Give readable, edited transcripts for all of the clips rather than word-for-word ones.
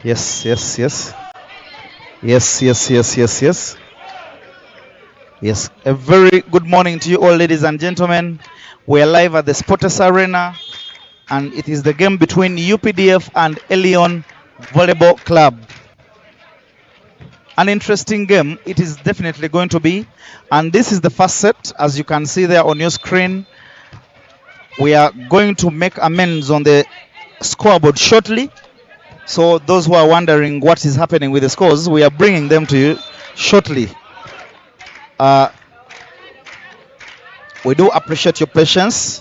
Yes, yes, yes. Yes, yes, yes, yes, yes. Yes. A very good morning to you all, ladies and gentlemen. We are live at the Sports Arena, and it is the game between UPDF and Elyon Volleyball Club. An interesting game. It is definitely going to be. And this is the first set, as you can see there on your screen. We are going to make amends on the scoreboard shortly. So those who are wondering what is happening with the scores, we are bringing them to you shortly. Uh, we do appreciate your patience.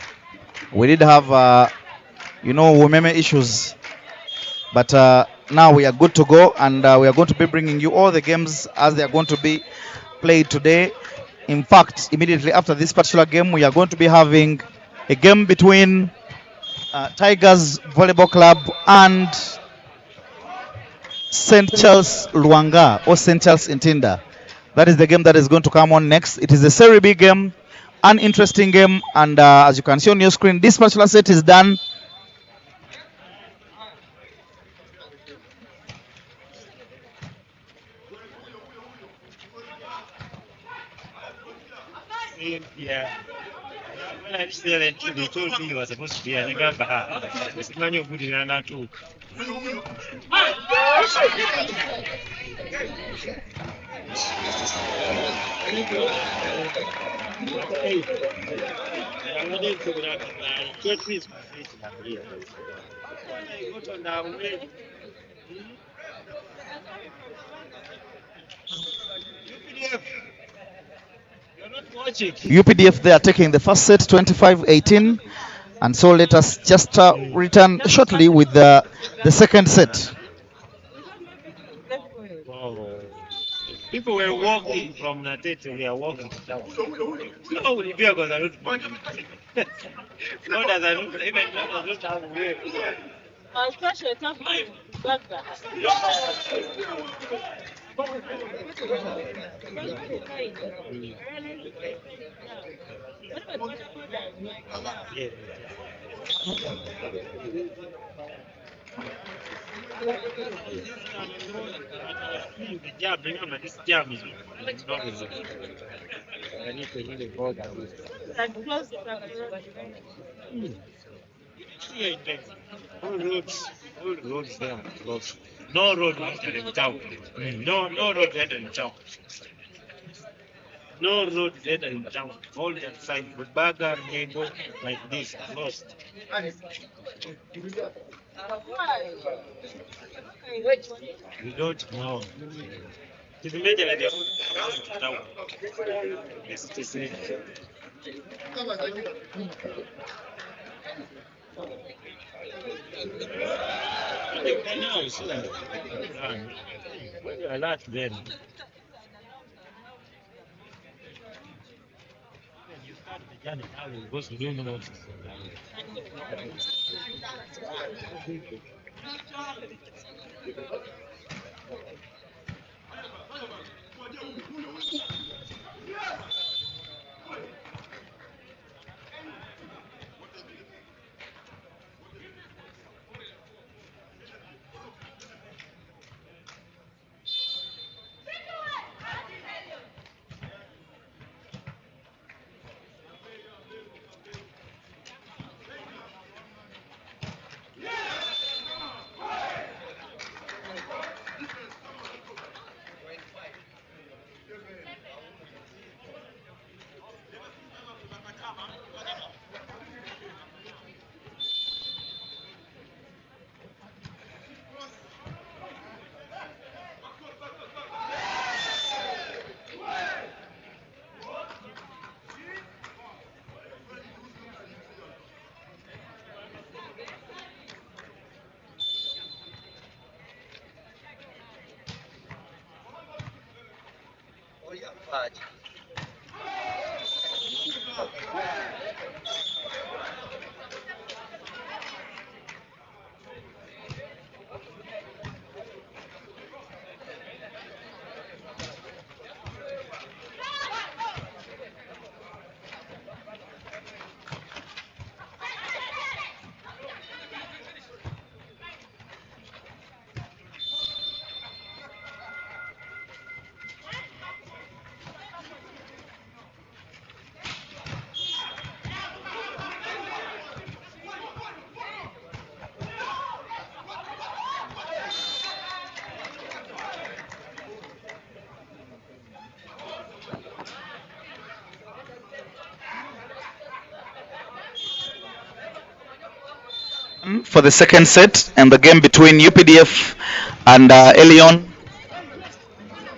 We did have, Womeme issues, but now we are good to go, and we are going to be bringing you all the games as they are going to be played today. In fact, immediately after this particular game, we are going to be having a game between Tigers Volleyball Club and St. Charles Luanga or St. Charles Intinda. That is the game that is going to come on next. It is a Serie B game, an interesting game, and as you can see on your screen, this particular set is done. Yeah. When I reached there, they told me he was supposed to be a Nagamba. This man, you're good in an too. UPDF, they are taking the first set 25-18, and so let us just return shortly with the second set. People were walking from Natete, we are walking down. No, the vehicles are not walking. Not as I don't, even not as I don't have way. The jam, remember this jam is not resolved. I need to really go down with it. All roads there are closed. No road entering town. No road entering town. No road entering town. All the side, but Baga, Nego, like this, closed. We don't know. It's major like the town. Yes, to say. No, it's a lot then. You start the journey now, you go to doing notes. For the second set and the game between UPDF and Elyon.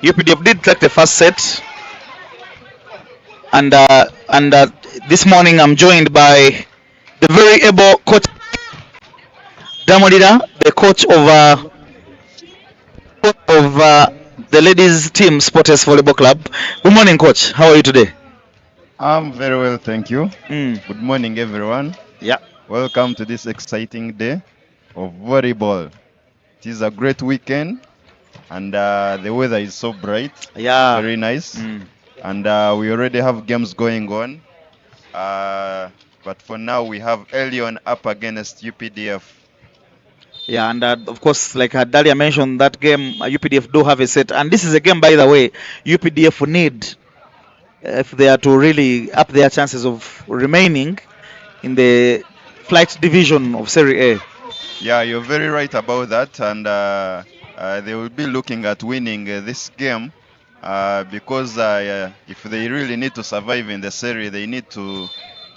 UPDF did take the first set, and this morning I'm joined by the very able coach Damodida, the coach of the ladies team Sporters Volleyball Club. Good morning, coach. How are you today? I'm very well, thank you. Mm. Good morning, everyone. Yeah. Welcome to this exciting day of volleyball. It is a great weekend, and the weather is so bright. Yeah. Very nice. Mm. And we already have games going on. But for now, we have Elyon up against UPDF. Yeah, and of course, like Dalia mentioned, that game UPDF do have a set, and this is a game, by the way, UPDF need if they are to really up their chances of remaining in the flight division of Serie A. Yeah, you're very right about that, and they will be looking at winning this game because if they really need to survive in the Serie, they need to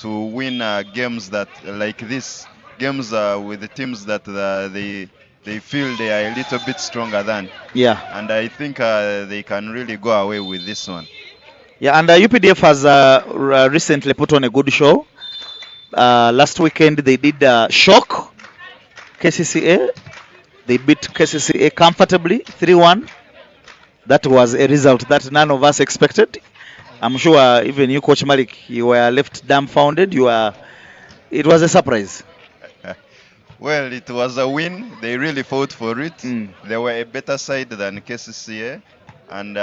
win games that like this, games with the teams that they feel they are a little bit stronger than. Yeah. And I think they can really go away with this one. Yeah, and UPDF has recently put on a good show. Last weekend they did shock KCCA. They beat KCCA comfortably 3-1. That was a result that none of us expected. I'm sure even you, Coach Malik, you were left dumbfounded. It was a surprise. Well, it was a win. They really fought for it. Mm. They were a better side than KCCA, and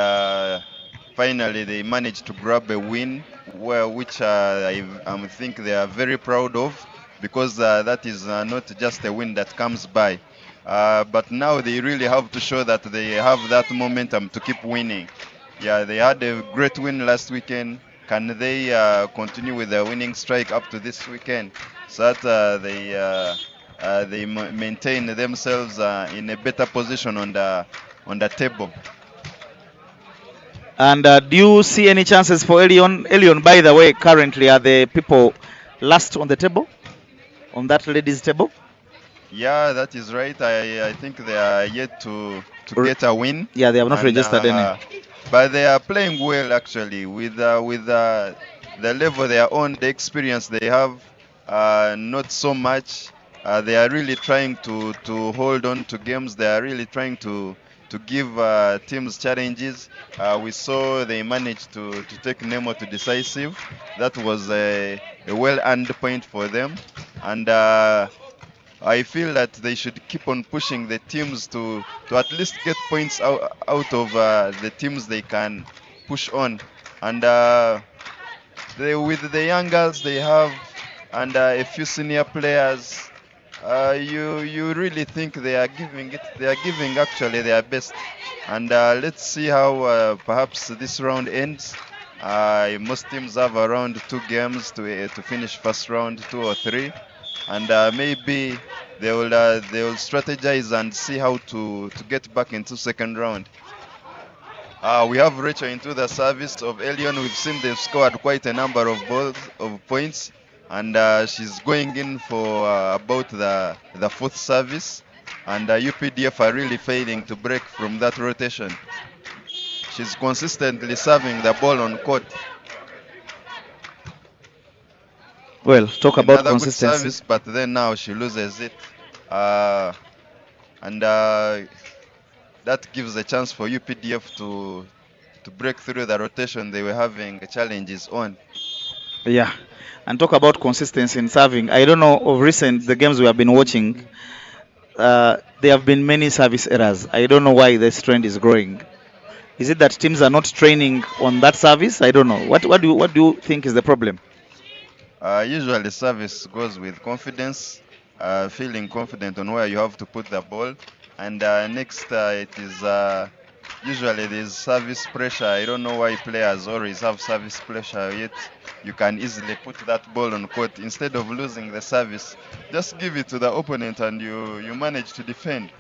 finally they managed to grab a win, which I think they are very proud of, because that is not just a win that comes by. But now they really have to show that they have that momentum to keep winning. Yeah, they had a great win last weekend. Can they continue with the winning streak up to this weekend, so that they maintain themselves in a better position on the table? And do you see any chances for Elyon? Elyon, by the way, currently are the people last on the table, on that ladies' table? Yeah, that is right. I think they are yet to get a win. Yeah, they have not registered any. But they are playing well, actually, with the level they are on, the experience they have, not so much. They are really trying to hold on to games. They are really trying to give teams challenges. We saw they managed to take Nemo to decisive. That was a well-earned point for them. And I feel that they should keep on pushing the teams to at least get points out of the teams they can push on. And with the young girls they have and a few senior players, you really think they are giving actually their best. And let's see how perhaps this round ends. Most teams have around 2 games to finish first round, 2 or 3, and maybe they will strategize and see how to get back into second round. We have Rachel into the service of Elyon. We've seen they've scored quite a number of points, and she's going in for about the 4th service, and UPDF are really failing to break from that rotation. She's consistently serving the ball on court. Well, talk about Another consistency. good service, but then now she loses it, and that gives a chance for UPDF to break through the rotation they were having challenges on. Yeah, and talk about consistency in serving. I don't know of recent the games we have been watching. There have been many service errors. I don't know why this trend is growing. Is it that teams are not training on that service? I don't know. What do you think is the problem? Usually service goes with confidence, feeling confident on where you have to put the ball, and next it is usually there's service pressure. I don't know why players always have service pressure, yet you can easily put that ball on court. Instead of losing the service, just give it to the opponent and you manage to defend.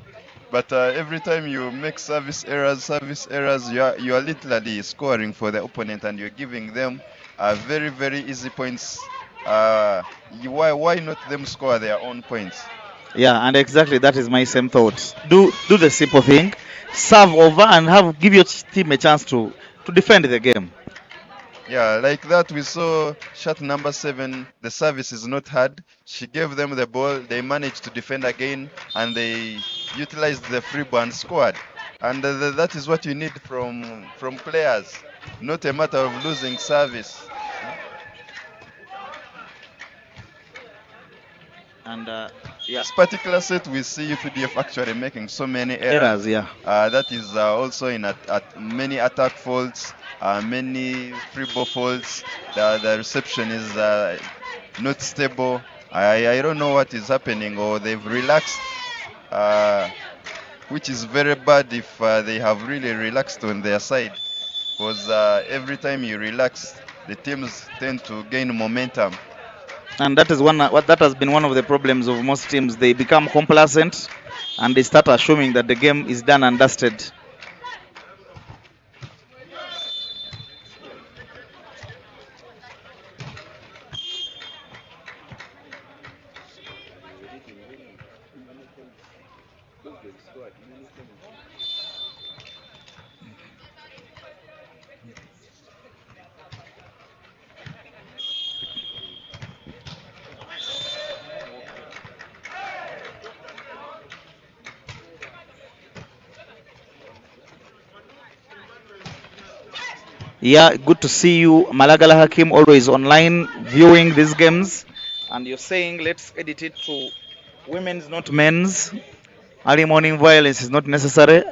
But every time you make service errors, you are literally scoring for the opponent, and you're giving them very easy points. Why not them score their own points? Yeah, and exactly that is my same thought. Do the simple thing, serve over and give your team a chance to defend the game. Yeah, like that we saw shot number 7. The service is not hard. She gave them the ball. They managed to defend again, and they utilized the free ball and scored. And that is what you need from players, not a matter of losing service. And yeah, This particular set, we see UPDF actually making so many errors. errors. Yeah, That is also in at many attack faults, many free ball faults. The reception is not stable. I don't know what is happening, or they've relaxed, uh, which is very bad if they have really relaxed on their side. Because every time you relax, the teams tend to gain momentum. and that is what that has been one of the problems of most teams. They become complacent, and they start assuming that the game is done and dusted. Yeah, good to see you, Malagala Hakim, always online viewing these games. And you're saying let's edit it to women's, not men's. Early morning violence is not necessary.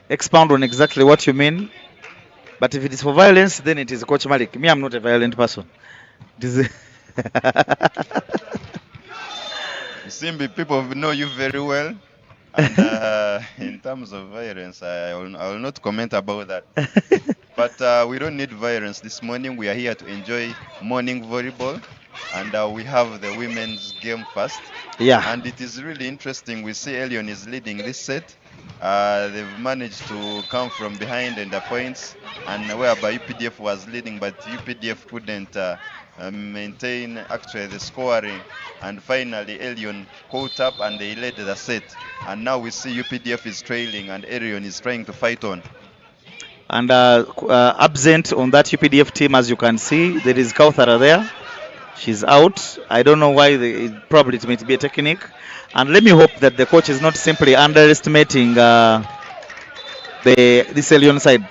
Expound on exactly what you mean. But if it is for violence, then it is Coach Malik. Me, I'm not a violent person. It is Simbi, people know you very well. And in terms of violence, I will not comment about that. But we don't need violence this morning. We are here to enjoy morning volleyball. And we have the women's game first. yeah. And it is really interesting. We see Elyon is leading this set. They've managed to come from behind in the points, and whereby UPDF was leading, but UPDF couldn't maintain actually the scoring. And finally, Elyon caught up and they led the set. And now we see UPDF is trailing and Elyon is trying to fight on. And absent on that UPDF team, as you can see, there is Kauthara there. She's out. I don't know why. Probably it may be a technique. And let me hope that the coach is not simply underestimating this Elyon side.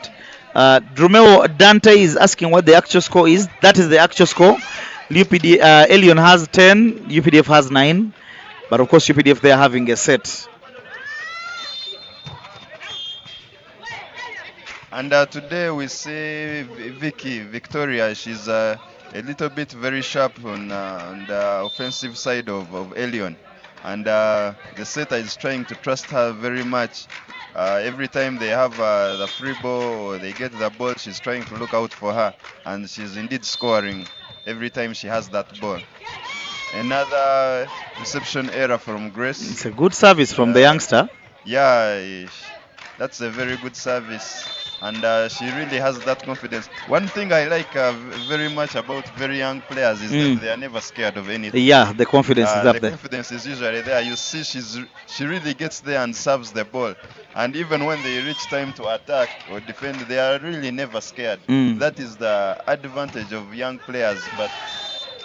Drumeo Dante is asking what the actual score is. That is the actual score. Elyon has 10, UPDF has 9. But of course, UPDF they are having a set. And today we see Victoria. She's a little bit very sharp on the offensive side of Elyon. And the setter is trying to trust her very much. Every time they have the free ball or they get the ball, she's trying to look out for her. And she's indeed scoring every time she has that ball. Another reception error from Grace. It's a good service from the youngster. Yeah, that's a very good service. And she really has that confidence. One thing I like very much about very young players is that they are never scared of anything. Yeah, the confidence is up the there. confidence is usually there. You see, she really gets there and serves the ball. And even when they reach time to attack or defend, they are really never scared. That is the advantage of young players. But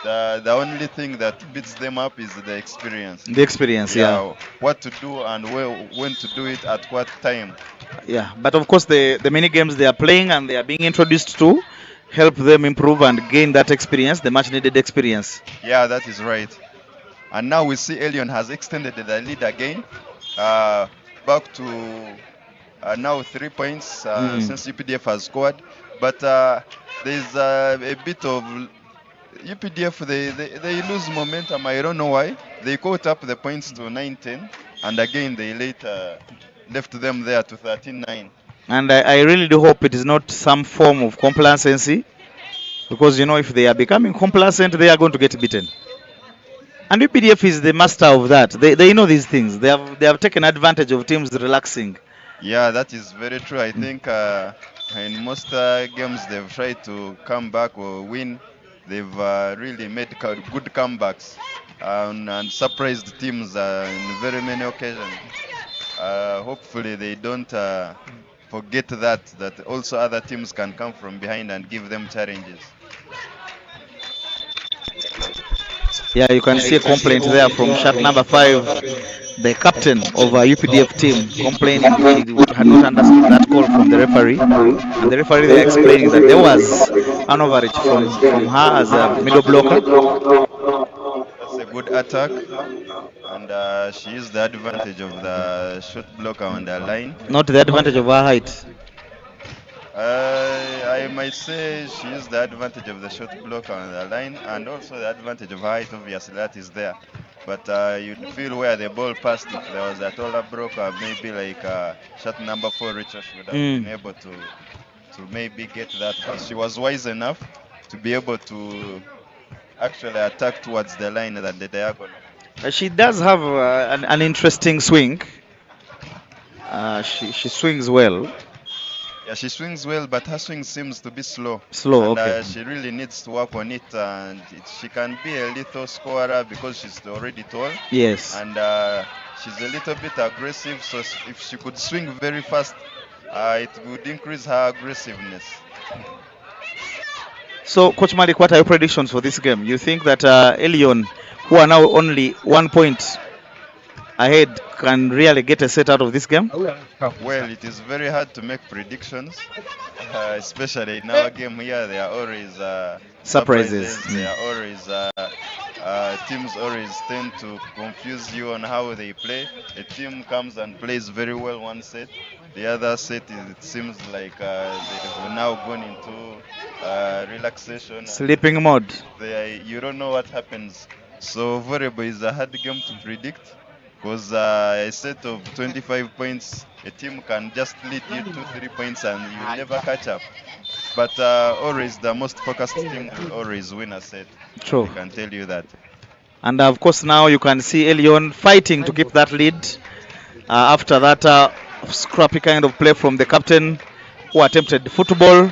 the only thing that beats them up is the experience. The experience, yeah. What to do and when to do it at what time. Yeah, but of course the many games they are playing and they are being introduced to help them improve and gain that experience, the much needed experience. Yeah, that is right. And now we see Elyon has extended the lead again, back to now 3 points since UPDF has scored. But there's a bit of UPDF, they lose momentum. I don't know why. They caught up the points to 9-10, and again they later left them there to 13-9. And I really do hope it is not some form of complacency, because you know if they are becoming complacent, they are going to get beaten. And UPDF is the master of that. They know these things. They have taken advantage of teams relaxing. Yeah, that is very true. I think in most games they've tried to come back or win. They've really made good comebacks. and surprised teams in very many occasions. Hopefully they don't forget that also other teams can come from behind and give them challenges. Yeah, you can see a complaint there from shot number 5, the captain of a UPDF team, complaining she had not understood that call from the referee. And the referee there explaining that there was an overreach from her as a middle blocker. That's a good attack, and she used the advantage of the shot blocker on the line. Not the advantage of her height. I might say she used the advantage of the shot blocker on the line, and also the advantage of height. Obviously, that is there. But you'd feel where the ball passed, if there was a taller blocker, maybe like shot number 4, Richard would have been able to maybe get that. But she was wise enough to be able to actually attack towards the line than the diagonal. She does have an interesting swing. She swings well. Yeah, she swings well, but her swing seems to be slow. Slow, and, okay. she really needs to work on it, and she can be a little scorer because she's already tall. Yes. And she's a little bit aggressive, so if she could swing very fast, it would increase her aggressiveness. So, Coach Malik, what are your predictions for this game? You think that Elyon, who are now only 1 point ahead, can really get a set out of this game? Well, it is very hard to make predictions, especially in our game here. There are always Surprises. There are always teams always tend to confuse you on how they play. A team comes and plays very well one set. The other set, it seems like they've now gone into relaxation. Sleeping mode. You don't know what happens. So volleyball is a hard game to predict, because a set of 25 points, a team can just lead you 2-3 points and you never catch up. But always the most focused team will always win a set. True. I can tell you that. And of course now you can see Elyon fighting to keep that lead after that scrappy kind of play from the captain, who attempted football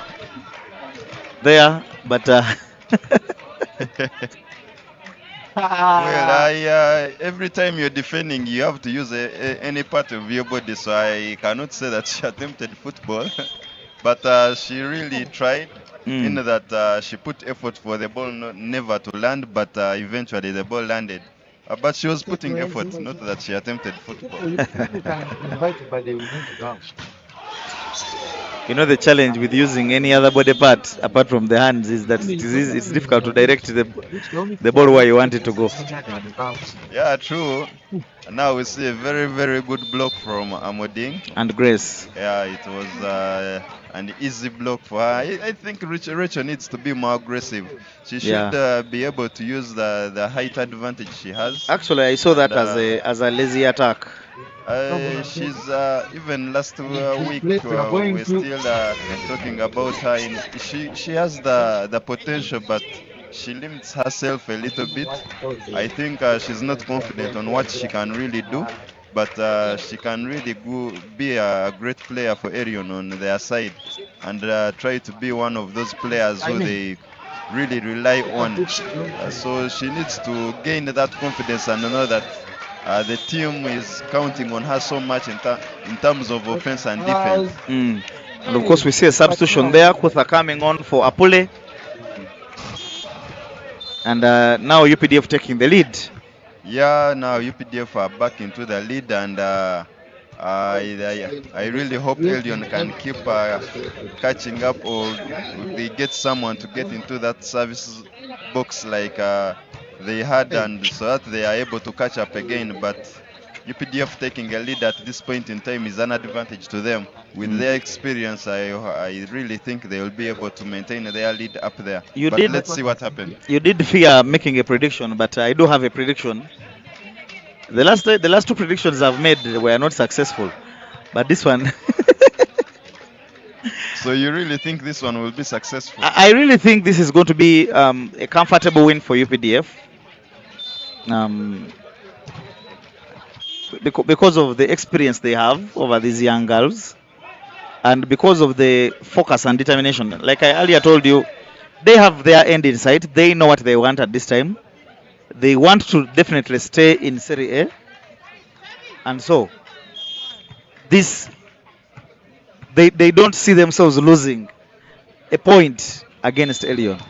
there, but Well, every time you're defending, you have to use any part of your body, so I cannot say that she attempted football. But she really tried, in that she put effort for the ball never to land, but eventually the ball landed. But she was putting effort, not that she attempted football. You know, the challenge with using any other body part apart from the hands is that it's difficult to direct the ball where you want it to go. Yeah, true. Now we see a very, very good block from Amoding. And Grace. Yeah, it was an easy block for her. I think Rachel needs to be more aggressive. She should be able to use the height advantage she has. Actually, I saw that as a lazy attack. She's even last week we're still talking about her. She has the potential, but she limits herself a little bit. I think she's not confident on what she can really do, but she can really be a great player for Elyon on their side, and try to be one of those players who they really rely on. So she needs to gain that confidence and know that the team is counting on her so much in terms of offense and defense. And of course we see a substitution there, Kutha coming on for Apule. And now UPDF taking the lead. Yeah, now UPDF are back into the lead, and I really hope Elyon can keep catching up, or they get someone to get into that service box like they had, and so that they are able to catch up again. But UPDF taking a lead at this point in time is an advantage to them. With their experience, I really think they will be able to maintain their lead up there. Let's see what happens. You did fear making a prediction, but I do have a prediction. The last two predictions I've made were not successful, but this one. So you really think this one will be successful? I really think this is going to be a comfortable win for UPDF. Because of the experience they have over these young girls, and because of the focus and determination. Like I earlier told you, they have their end in sight. They know what they want at this time. they want to definitely stay in Serie A, and so this they don't see themselves losing a point against Elyon.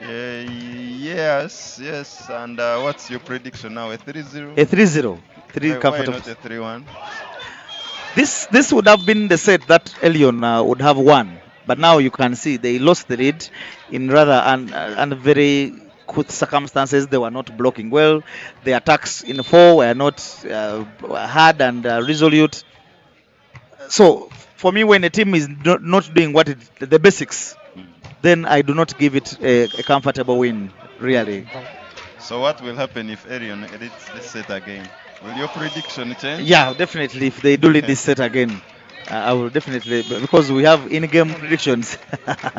Yes, yes. And what's your prediction now? A 3-0? A 3-0, three Why comfortable. not a 3-1? This would have been the set that Elyon would have won, but now you can see they lost the lead in rather and very good circumstances. They were not blocking well. The attacks in 4 were not hard and resolute. So for me, when a team is not doing what the basics, then I do not give it a comfortable win, really. So what will happen if Arion leads this set again? Will your prediction change? Yeah, definitely. If they do lead this set again, I will definitely, because we have in-game predictions.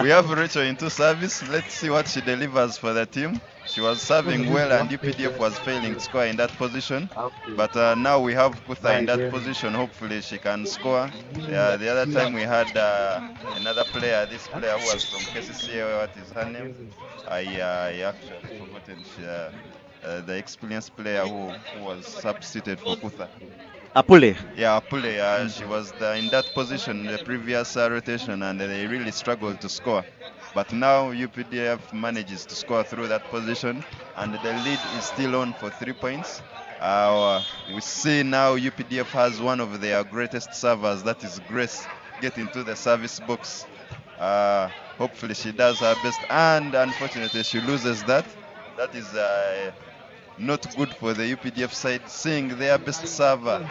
We have Rachel into service. Let's see what she delivers for the team. She was serving well and UPDF was failing to score in that position. But now we have Kutha in that position. Hopefully she can score. The other time we had another player, this player who was from KCCA, what is her name? I actually forgotten. The experienced player who was substituted for Kutha. Apule. Yeah, Apule, she was in that position in the previous rotation and they really struggled to score. But now UPDF manages to score through that position and the lead is still on for 3 points. We see now UPDF has one of their greatest servers, that is Grace, get into the service box. Hopefully she does her best and unfortunately she loses that. That is not good for the UPDF side, seeing their best server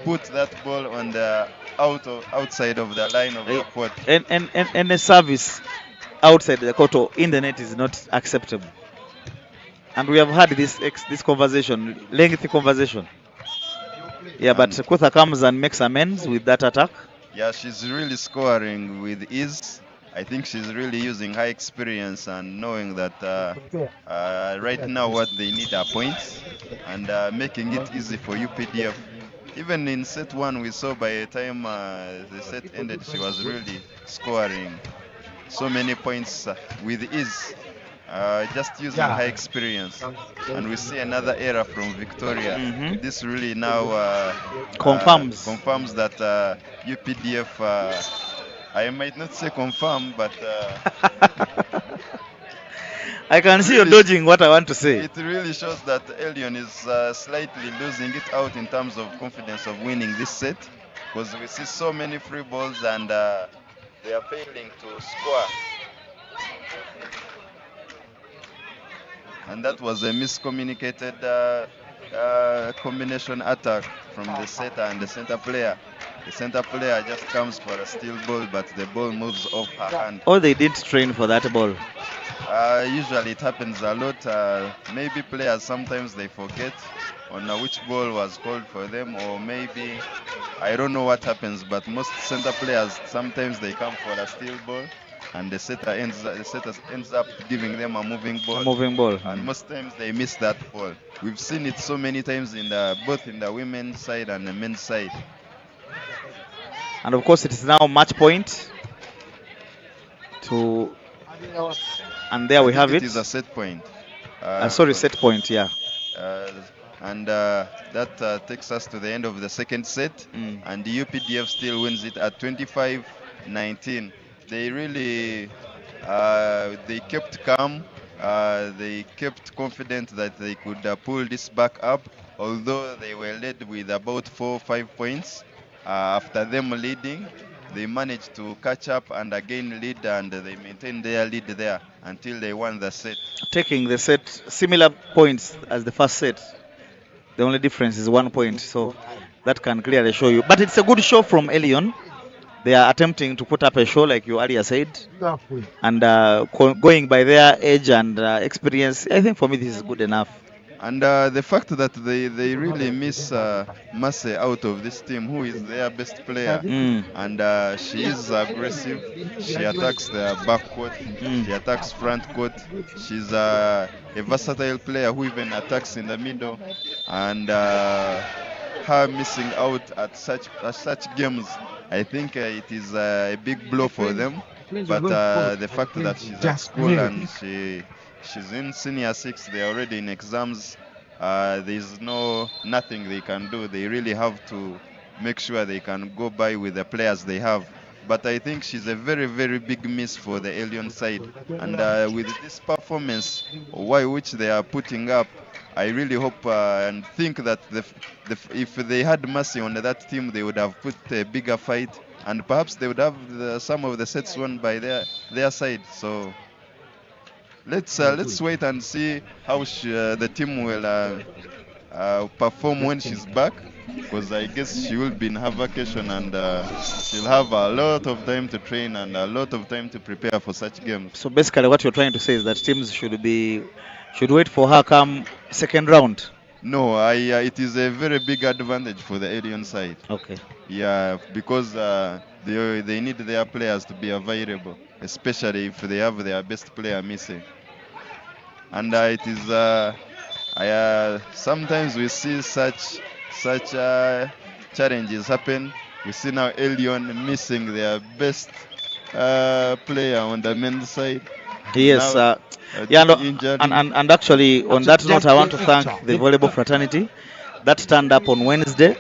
put that ball on the outside of the line of the court. And a service outside the court or in the net is not acceptable. And we have had this conversation, lengthy conversation. Yeah, but Kutha comes and makes amends with that attack. Yeah, she's really scoring with ease. I think she's really using her experience and knowing that right now what they need are points and making it easy for UPDF. Even in set 1 we saw by the time the set ended she was really scoring so many points with ease. Just using her experience. And we see another error from Victoria. This really now confirms that UPDF, I might not say confirm, but I can see you're dodging what I want to say. It really shows that Elyon is slightly losing it out in terms of confidence of winning this set, because we see so many free balls and they are failing to score. And that was a miscommunicated combination attack from the setter and the center player. The center player just comes for a steal ball, but the ball moves off her hand. Oh, they did train for that ball. Usually it happens a lot. Maybe players sometimes they forget on which ball was called for them, or maybe I don't know what happens. But most center players sometimes they come for a steal ball, and the setter ends up giving them a moving ball. A moving ball. And most times they miss that ball. We've seen it so many times in both in the women's side and the men's side. And of course, it is now match point. And there we have it. It is a set point. Sorry, set point, yeah. And that takes us to the end of the second set. And the UPDF still wins it at 25-19. They really they kept calm. They kept confident that they could pull this back up, although they were led with about 4 or 5 points. After them leading, they managed to catch up and again lead, and they maintained their lead there until they won the set. Taking the set, similar points as the first set. The only difference is 1 point, so that can clearly show you. But it's a good show from Elyon. They are attempting to put up a show, like you earlier said, and going by their age and experience. I think for me this is good enough. And the fact that they really miss Masse out of this team, who is their best player, and she is aggressive. She attacks the back court, she attacks front court. She's a versatile player who even attacks in the middle. And her missing out at such games, I think it is a big blow for them. But the fact that she's at school and she she's in senior 6. They're already in exams. There's nothing they can do. They really have to make sure they can go by with the players they have. But I think she's a very, very big miss for the Elyon side. And with this performance, which they are putting up, I really hope and think that if they had mercy on that team, they would have put a bigger fight, and perhaps they would have some of the sets won by their side. So let's wait and see how the team will perform when she's back, because I guess she will be in her vacation, and she'll have a lot of time to train and a lot of time to prepare for such games. So basically, what you're trying to say is that teams should wait for her come second round. No, it is a very big advantage for the Elyon side. Okay. Yeah, because they need their players to be available, especially if they have their best player missing. And it is sometimes we see such challenges happen. We see now Elyon missing their best player on the men's side. Yes, Now, yeah, no, injury. and actually, on that note, I want to thank the volleyball fraternity that stand up on Wednesday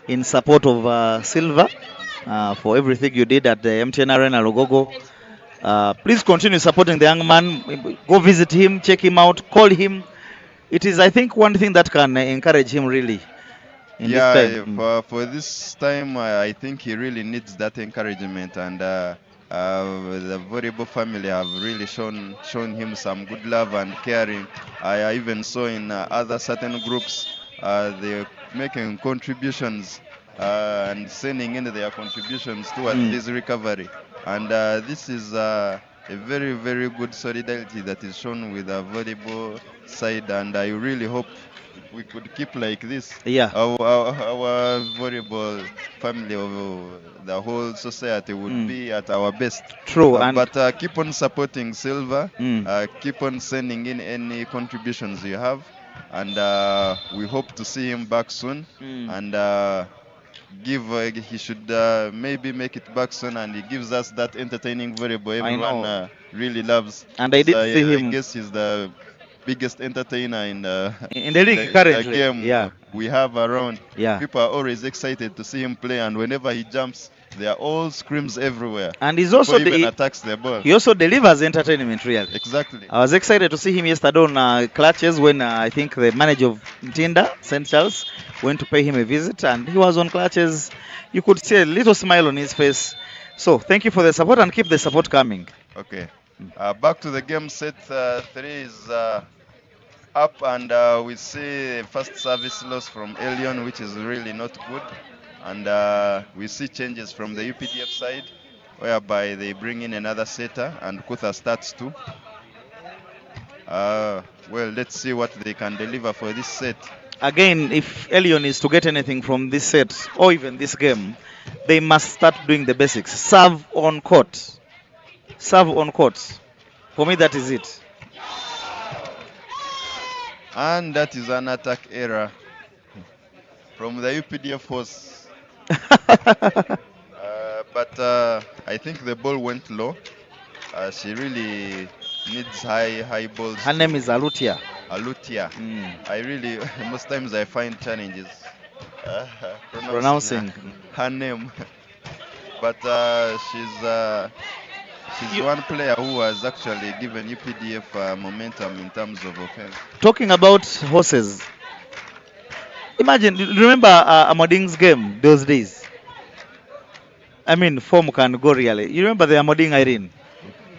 in support of Silva for everything you did at the MTN Arena Logogo. Please continue supporting the young man. Go visit him, check him out, call him. It is, I think, one thing that can encourage him really in Yeah, this time. for this time, I think he really needs that encouragement, and the volleyball family have really shown him some good love and caring. I even saw in other certain groups they're making contributions and sending in their contributions towards this recovery, and this is a very, very good solidarity that is shown with the volleyball side, and I really hope we could keep like this. Yeah. Our volleyball family, the whole society would be at our best. True. But keep on supporting Silva. Mm. Keep on sending in any contributions you have, and we hope to see him back soon. And he should maybe make it back soon, and he gives us that entertaining volleyball everyone really loves. And I did see him. I guess he's the biggest entertainer in the league currently. The game we have around. Yeah. People are always excited to see him play, and whenever he jumps, there are all screams everywhere. And he's also even attacks the ball. He also delivers entertainment really. Exactly. I was excited to see him yesterday on Clutches when I think the manager of Ntinda, St. Charles, went to pay him a visit, and he was on Clutches. You could see a little smile on his face. So thank you for the support, and keep the support coming. Okay. Back to the game. Set 3 is up, and we see first service loss from Elyon, which is really not good. And we see changes from the UPDF side, whereby they bring in another setter, and Kutha starts too. Well, let's see what they can deliver for this set. Again, if Elyon is to get anything from this set, or even this game, they must start doing the basics. Serve on court. Serve on court. For me, that is it. And that is an attack error from the UPDF force. But I think the ball went low. She really needs high balls. Her name is Alutia. Alutia. I really, most times I find challenges pronouncing her name. But she's one player who has actually given UPDF momentum in terms of offense. Talking about horses, imagine, remember Amading's game those days? I mean, form can go really. You remember the Amading Irene?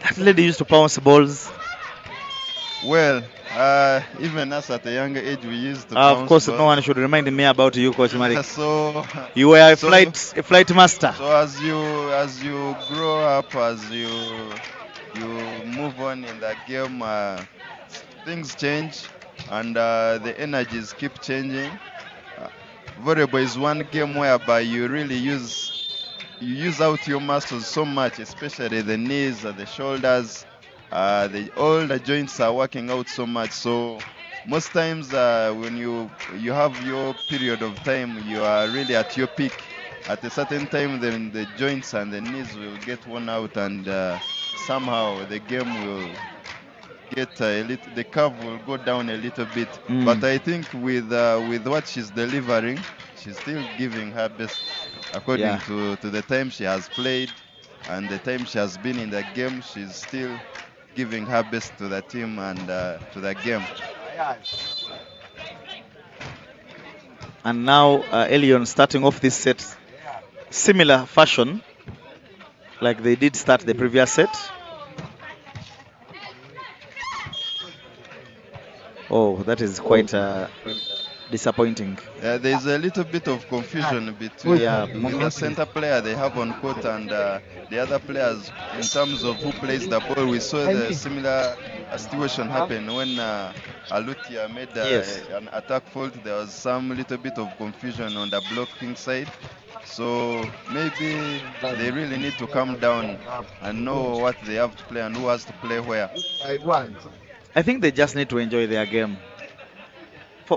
That lady used to pounce balls. Well, even us at a younger age, we used to pounce of course, balls. No one should remind me about you, Coach Malik. So you were a flight master. So as you grow up, as you move on in the game, things change, and the energies keep changing. Volleyball is one game whereby you really use out your muscles so much, especially the knees, the shoulders. All the joints are working out so much. So most times when you have your period of time, you are really at your peak. At a certain time, then the joints and the knees will get worn out, and somehow the game get a little, the curve will go down a little bit. Mm. But I think with what she's delivering, she's still giving her best according Yeah. to the time she has played and the time she has been in the game. She's still giving her best to the team and to the game. And now Elyon starting off this set, similar fashion, like they did start the previous set. Oh, that is quite disappointing. There's a little bit of confusion between the center player they have on court and the other players in terms of who plays the ball. We saw the similar situation happen when Alutia made an attack fault. There was some little bit of confusion on the blocking side. So maybe they really need to calm down and know what they have to play and who has to play where. I think they just need to enjoy their game.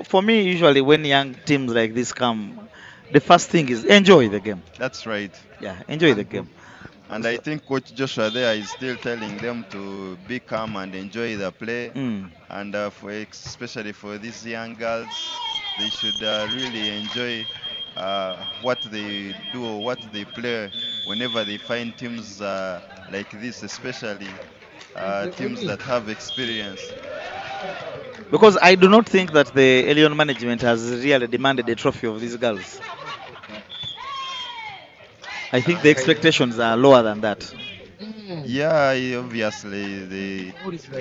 For me, usually when young teams like this come, the first thing is enjoy the game. That's right. Yeah, enjoy the game. And I think Coach Joshua there is still telling them to be calm and enjoy the play. And especially for these young girls, they should really enjoy what they do or what they play whenever they find teams like this, especially teams that have experience. Because I do not think that the Elyon management has really demanded a trophy of these girls. I think the expectations are lower than that. Yeah, obviously,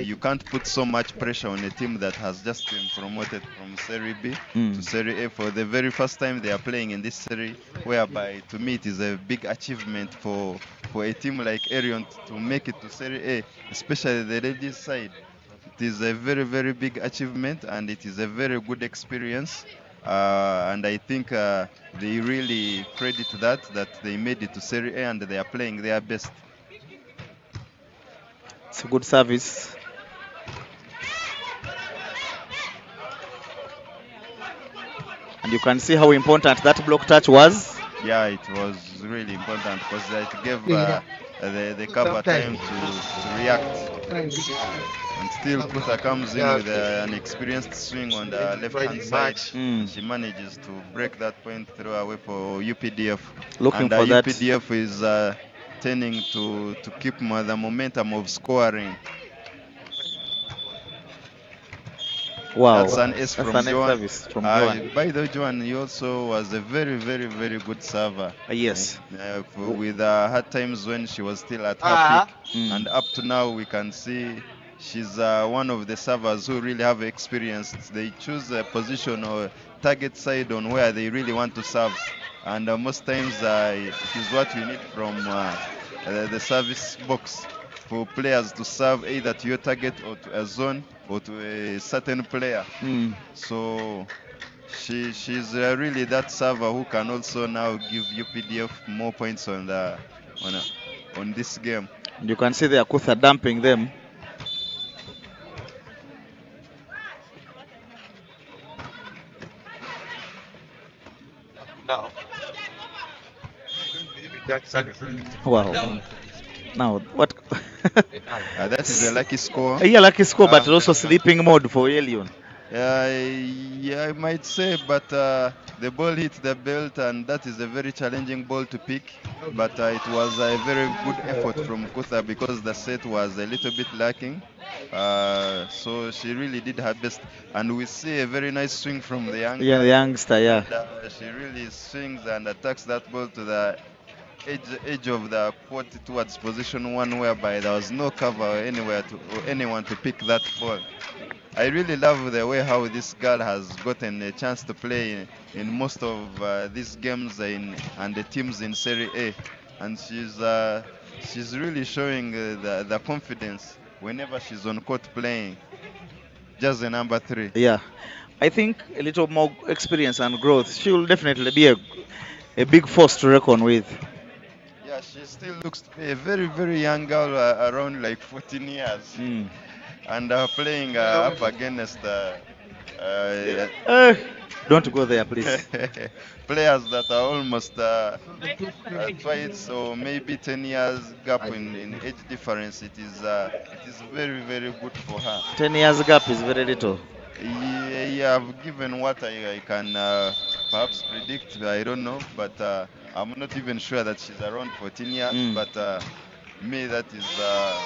you can't put so much pressure on a team that has just been promoted from Serie B to Serie A for the very first time they are playing in this Serie, whereby to me it is a big achievement for a team like Elyon to make it to Serie A, especially the ladies side. It is a very, very big achievement and it is a very good experience. And I think they really credit that they made it to Serie A and they are playing their best. It's a good service. And you can see how important that block touch was. Yeah, it was really important because it gave the cover time to react. And still Kutha comes in with an experienced swing on the left-hand side. She manages to break that point through away for UPDF. Looking and for that. UPDF is tending to keep the momentum of scoring. Wow, that's an ace from Joan. Joan. By the way, Joan, he also was a very, very, very good server. Yes. With her times when she was still at her peak. And up to now, we can see she's one of the servers who really have experience. They choose a position or target side on where they really want to serve. And most times, it is what you need from the service box for players to serve either to your target or to a zone or to a certain player. So she's really that server who can also now give UPDF more points on this game. You can see the Akutha dumping them. Wow. Now, what? That is a lucky score. Yeah, lucky score, but also sleeping mode for Elyon. Yeah, I might say, but the ball hit the belt, and that is a very challenging ball to pick. But it was a very good effort from Kutha because the set was a little bit lacking. So she really did her best, and we see a very nice swing from the youngster. Yeah, the youngster, yeah. And, she really swings and attacks that ball to the edge of the court towards position one, whereby there was no cover anywhere or anyone to pick that ball. I really love the way how this girl has gotten a chance to play in most of these games and the teams in Serie A, and she's really showing the confidence whenever she's on court playing. Just the number 3. Yeah, I think a little more experience and growth. She will definitely be a big force to reckon with. Yeah, she still looks to be a very, very young girl, around like 14 years. And playing up against don't go there, please. players that are almost twice or maybe 10 years gap in age difference. It is very, very good for her. 10 years gap is very little. Yeah, I've given what I can perhaps predict. I don't know, but I'm not even sure that she's around 14 years. But me, that is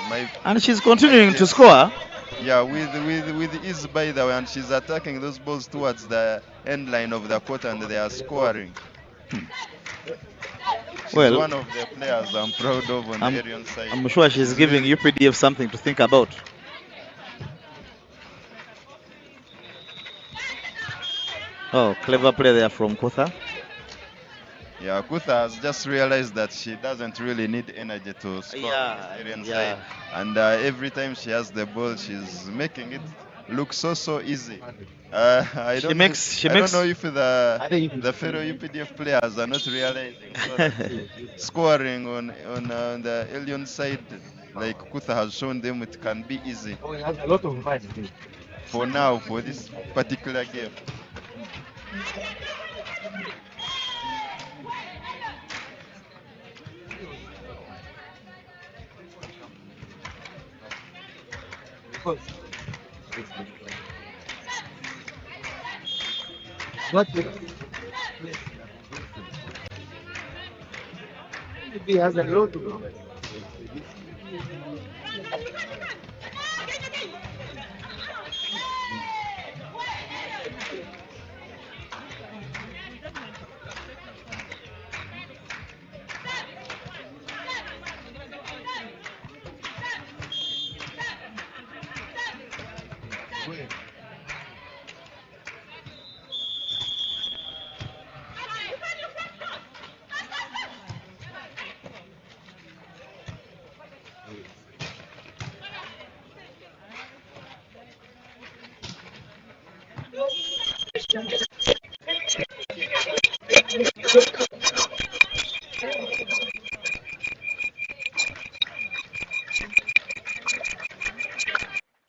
my. And she's continuing to guess. score. Yeah, with ease by the way, and she's attacking those balls towards the end line of the court, and they are scoring. She's Well, one of the players I'm proud of on the Elyon side. I'm sure she's giving really UPDF something to think about. Oh, clever play there from Kutha. Yeah, Kutha has just realized that she doesn't really need energy to score on the Elyon side. And every time she has the ball, she's making it look so easy. I don't know if the fellow UPDF players are not realizing so that scoring on the Elyon side, like Kutha has shown them, it can be easy. For now, for this particular game. What? He has a lot to go.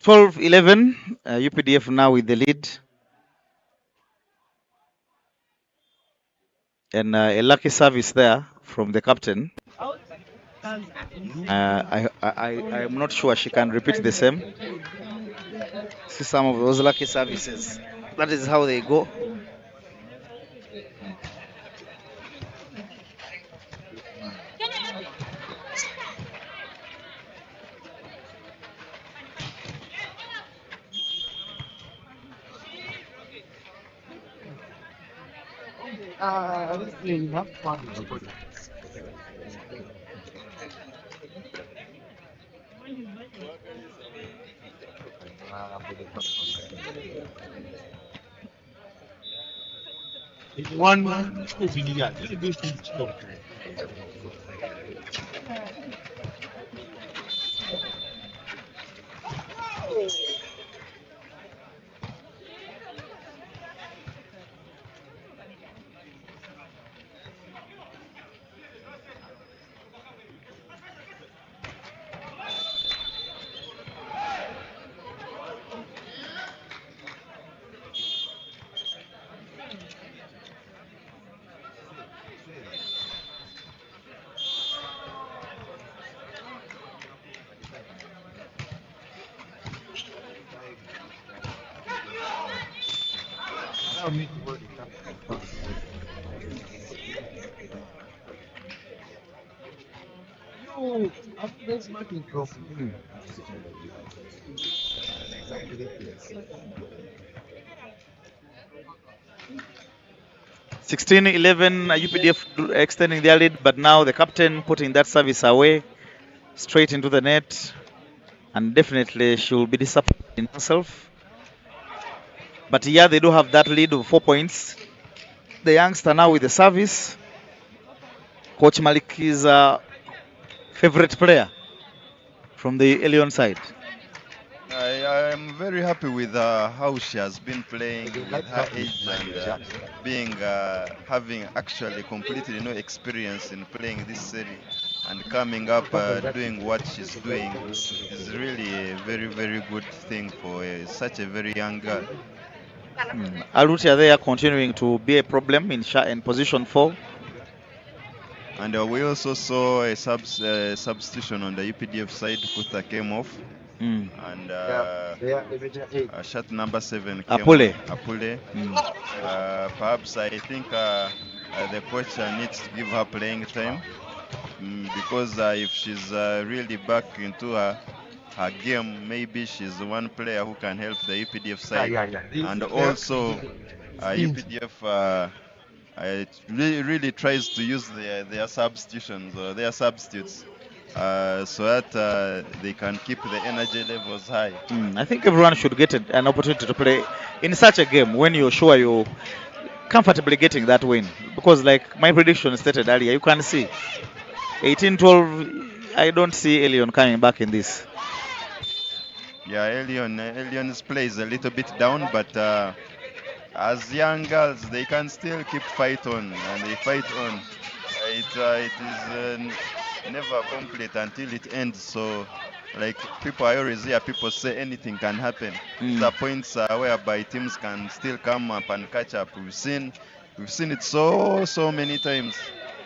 12-11, UPDF now with the lead. And a lucky service there from the captain. I'm not sure she can repeat the same. See some of those lucky services. That is how they go. Really not fun. 16-11, UPDF extending their lead, but now the captain putting that service away straight into the net, and definitely she will be disappointed in herself. But yeah, they do have that lead of 4 points. The youngster now with the service. Coach Malik is a favorite player from the Elyon side. I am very happy with how she has been playing with her age and having actually completely no experience in playing this series and coming up doing what she's doing is really a very good thing for such a very young girl. Alutia there continuing to be a problem in position 4. And we also saw a substitution on the UPDF side. Kutha came off. And shot number 7 came Apule. on. Apule. Perhaps I think the coach needs to give her playing time because if she's really back into her game, maybe she's one player who can help the UPDF side. And also UPDF really tries to use their substitutions or their substitutes so that they can keep the energy levels high. I think everyone should get an opportunity to play in such a game when you're sure you're comfortably getting that win. Because like my prediction stated earlier, you can see 18-12, I don't see Elyon coming back in this. Yeah, Elyon's play is a little bit down, but as young girls, they can still keep fight on, and they fight on. It is never complete until it ends. So, like I always hear people say anything can happen. The points whereby teams can still come up and catch up. We've seen it so many times.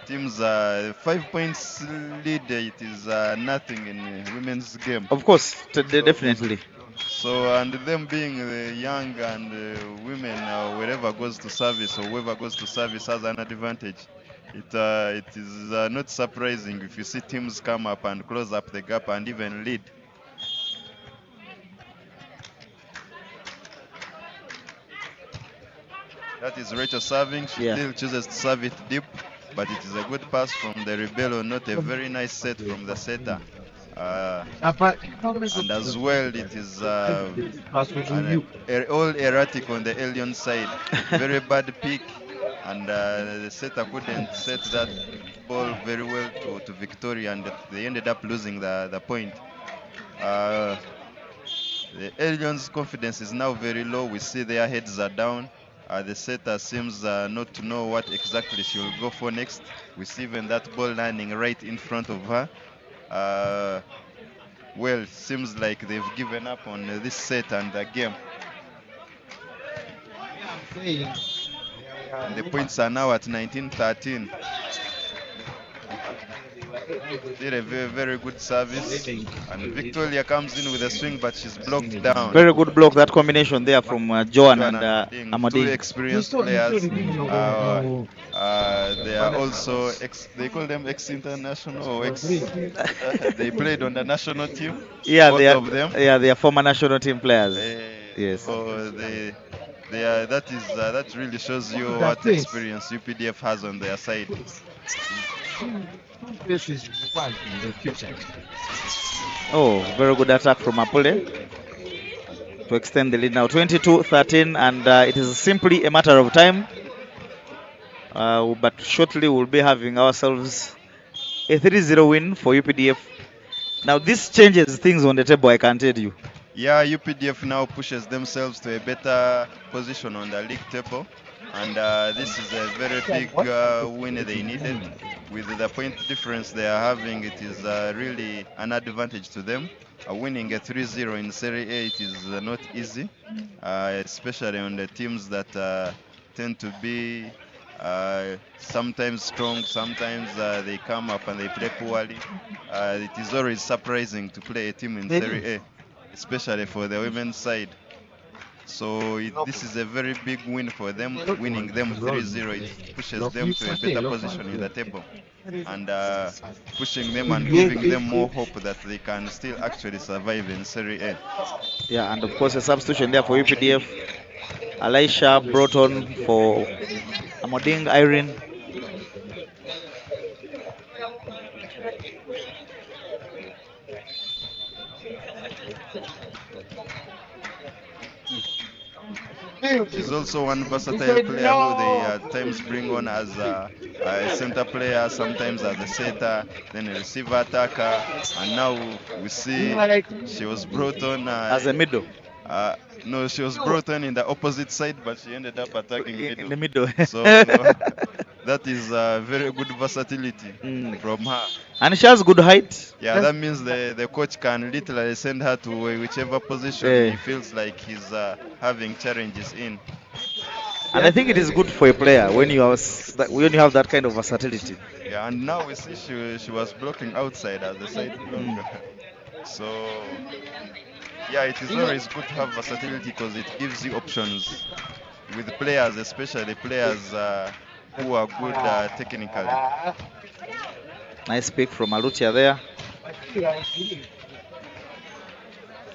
Teams 5 points lead, it is nothing in women's game. Of course, definitely. So, and them being young and women, wherever goes to service or whoever goes to service has an advantage. It is not surprising if you see teams come up and close up the gap and even lead. That is Rachel serving. She still chooses to serve it deep, but it is a good pass from the Rebello, not a very nice set from the setter. And as well, it is all erratic on the Elyon side. Very bad pick, and the setter couldn't set that ball very well to Victoria, and they ended up losing the point. The Elyon's confidence is now very low. We see their heads are down. The setter seems not to know what exactly she will go for next. We see even that ball landing right in front of her. Well, it seems like they've given up on this set and the game. And the points are now at 19-13. Did a very good service, and Victoria comes in with a swing, but she's blocked down. Very good block, that combination there from Joan and Amadine. Two experienced players. They are also they call them ex-international or ex. They played on the national team. Yeah, both of them. Yeah, they are former national team players. Yes. So that really shows you what experience UPDF has on their side. Oh, very good attack from Apule to extend the lead now. 22-13, and it is simply a matter of time. But shortly we'll be having ourselves a 3-0 win for UPDF. Now this changes things on the table, I can tell you. Yeah, UPDF now pushes themselves to a better position on the league table. And this is a very big win they needed. With the point difference they are having, it is really an advantage to them. Winning a 3-0 in Serie A, it is not easy, especially on the teams that tend to be sometimes strong, sometimes they come up and they play poorly. It is always surprising to play a team in Serie A, especially for the women's side. So this is a very big win for them. Winning them 3-0, it pushes them to a better position in the table, and pushing them and giving them more hope that they can still actually survive in Serie A. Yeah, and of course a substitution there for UPDF. Elisha brought on for Amading Irene. He's also one versatile player who they at times bring on as a center player, sometimes as a setter, then a receiver attacker, and now we see she was brought on as a middle. No, she was brought on in the opposite side, but she ended up attacking in the middle. So That is very good versatility from her. And she has good height. Yeah, that means the coach can literally send her to whichever position Yeah. he feels like he's having challenges in. And I think it is good for a player when you have that kind of versatility. Yeah, and now we see she was blocking outside as the side blocker. So yeah, it is always good to have versatility because it gives you options with players, especially players who are good technically. Nice pick from Alutia there.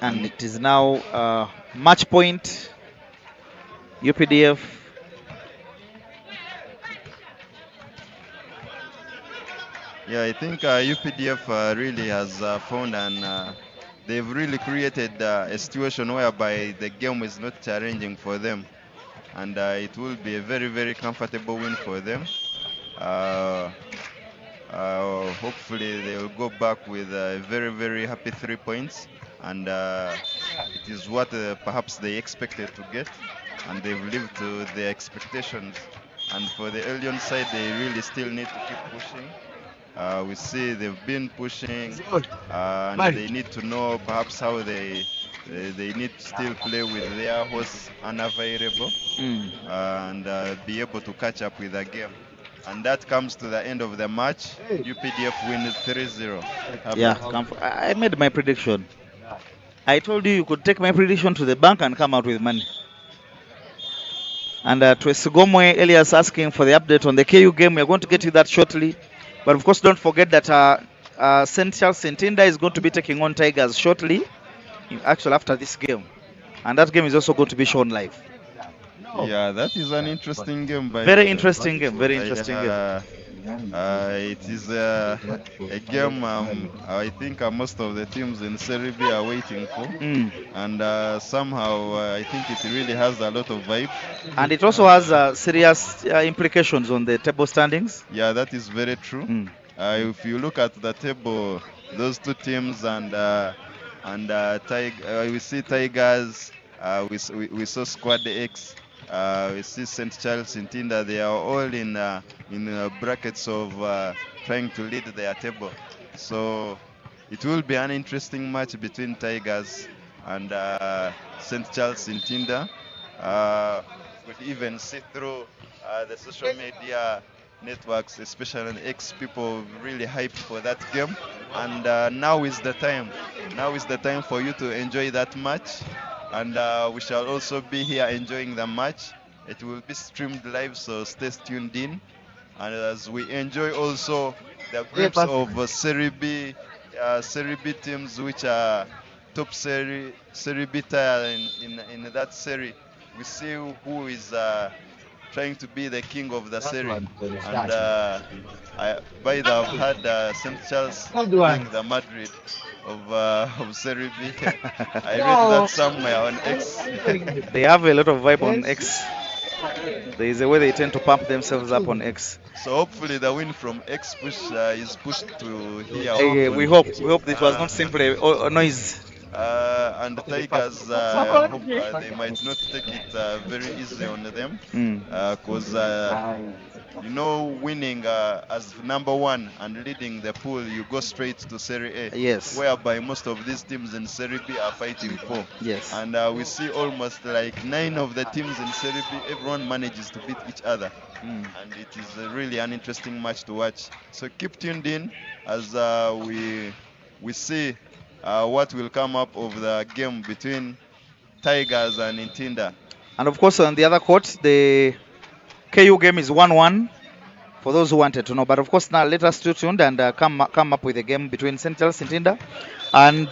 And it is now match point. UPDF. Yeah, I think UPDF really has found and they've really created a situation whereby the game is not challenging for them, and it will be a very, very comfortable win for them. Hopefully they will go back with very, very happy 3 points, and it is what perhaps they expected to get, and they've lived to their expectations. And for the Elyon side, they really still need to keep pushing. We see they've been pushing, and they need to know perhaps how they need to still play with their hosts unavailable and be able to catch up with the game. And that comes to the end of the match. UPDF wins 3-0. Yeah, I made my prediction. I told you could take my prediction to the bank and come out with money. And to Sigomwe, Elias asking for the update on the KU game. We're going to get you that shortly. But of course, don't forget that St. Charles Tinda is going to be taking on Tigers shortly, actually after this game. And that game is also going to be shown live. Yeah, that is an interesting game. Very interesting game. Very interesting game. It is a game I think most of the teams in Serie B are waiting for, and somehow I think it really has a lot of vibe. And it also has serious implications on the table standings. Yeah, that is very true. If you look at the table, those two teams and we see Tigers, we saw Squad X. We see St. Charles in Tinda. They are all in brackets of trying to lead their table. So it will be an interesting match between Tigers and St. Charles in Tinda. Could even see through the social media networks, especially on X, people really hyped for that game. And now is the time. Now is the time for you to enjoy that match. And we shall also be here enjoying the match. It will be streamed live, so stay tuned in. And as we enjoy also the groups of Serie B teams, which are top Serie B tier in that Serie, we see who is trying to be the king of the Serie. And by the I've had St. Charles being the Madrid of Serie B. I read that somewhere on X. They have a lot of vibe on X. There is a way they tend to pump themselves up on X. So hopefully the win from X is pushed to here. We hope this was not simply a noise. And the Tigers, I hope they might not take it very easily on them, because you know, winning as #1 and leading the pool, you go straight to Serie A. Yes. Whereby most of these teams in Serie B are fighting for. Yes. And we see almost like 9 of the teams in Serie B, everyone manages to beat each other. And it is really an interesting match to watch. So keep tuned in as we see what will come up of the game between Tigers and Ntinda. And of course, on the other court, the KU game is 1-1 for those who wanted to know. But of course, now let us stay tuned and come up with a game between St. Charles and Ntinda and